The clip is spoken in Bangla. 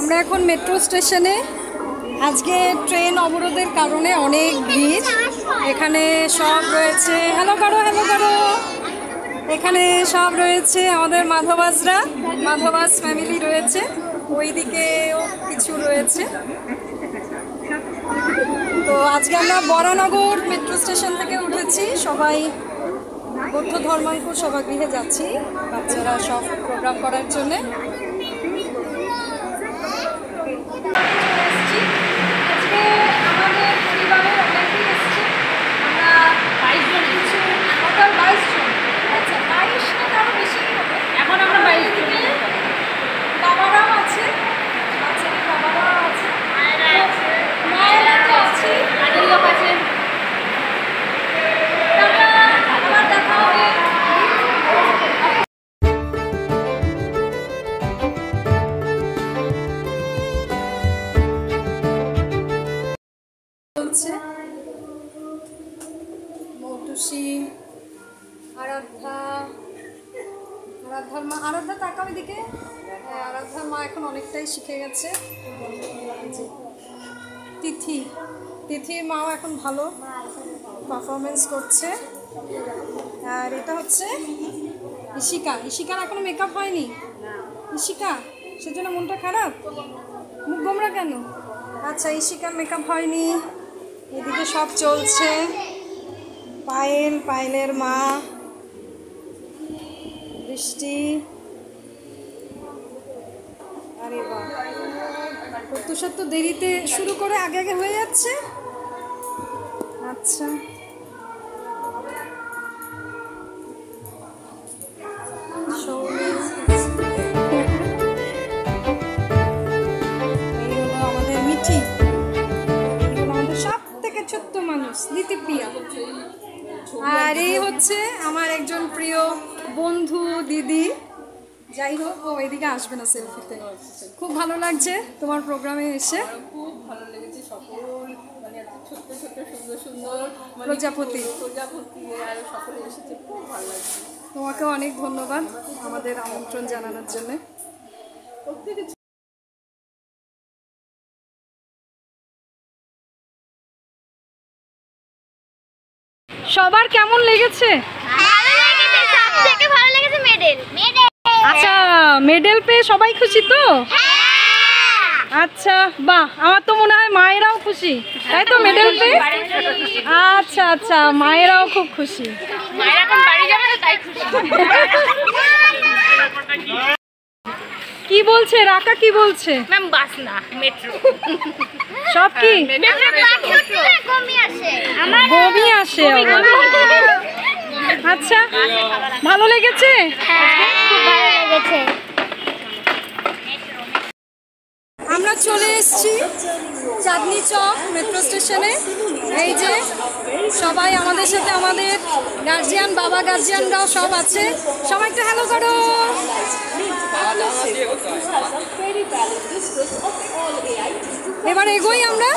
আমরা এখন মেট্রো স্টেশনে। আজকে ট্রেন অবরোধের কারণে অনেক ভিড়। এখানে সব রয়েছে, হ্যালো করো হ্যালো করো, এখানে সব রয়েছে আমাদের মাধবাজরা, মাধবাজ ফ্যামিলি রয়েছে, ওইদিকেও কিছু রয়েছে। তো আজকে আমরা বরানগর মেট্রো স্টেশন থেকে উঠেছি, সবাই বৌদ্ধ ধর্মাঙ্কুর সভাগৃহে যাচ্ছি বাচ্চারা সব প্রোগ্রাম করার জন্যে। মৌটুসি, আরাধ্যা তাকাও এদিকে। আরাধ্যার মা এখন অনেকটাই শিখে গেছে। তিথির মাও এখন ভালো পারফরমেন্স করছে। আর এটা হচ্ছে ইশিকার এখনো মেকআপ হয়নি। ইশিকা, সেজন্য মনটা খারাপ, মুখ গোমরা কেন? আচ্ছা, ইশিকার মেকআপ হয়নি। এদিকে সব চলছে। পায়েলের মা, বৃষ্টি। আরে বাহ, প্রত্যুষার তো দেরিতে শুরু করে আগে হয়ে যাচ্ছে। আচ্ছা, আমাদের মিঠি, আমাদের সব থেকে ছোট্ট মানুষ দিতিপ্রিয়া। আর এই হচ্ছে আমার একজন প্রিয় বন্ধু দিদি। যাই হোক, ও এদিকে আসবে না সেলফিতে। খুব ভালো লাগছে তোমার প্রোগ্রামে এসে। খুব ভালো লেগেছে। সকল মানে ছোট্ট ছোট্ট সুন্দর সুন্দর প্রজাপতি আর সকলে এসেছে, খুব ভালো লাগছে। তোমাকে অনেক ধন্যবাদ আমাদের আমন্ত্রণ জানানোর জন্য। সবার কেমন লেগেছে? আচ্ছা, মেডেল পেয়ে সবাই খুশি তো? আচ্ছা, বাহ, আমার তো মনে হয় মায়েরাও খুশি, তাই তো? মেডেল পেয়ে আচ্ছা আচ্ছা, মায়েরাও খুব খুশি। কি বলছে রাকা, কি বলছে? ম্যাম বাস না, মেট্রো। সব কি বমি আসে? আচ্ছা, ভালো লেগেছে? আমরা চলে এসেছি চাঁদনি চক মেট্রো স্টেশনে। এই যে সবাই আমাদের সাথে, আমাদের গার্জিয়ান, বাবা গার্জিয়ানরাও সব আছে। সবাই একটু হ্যালো করো। এবার এগোই আমরা।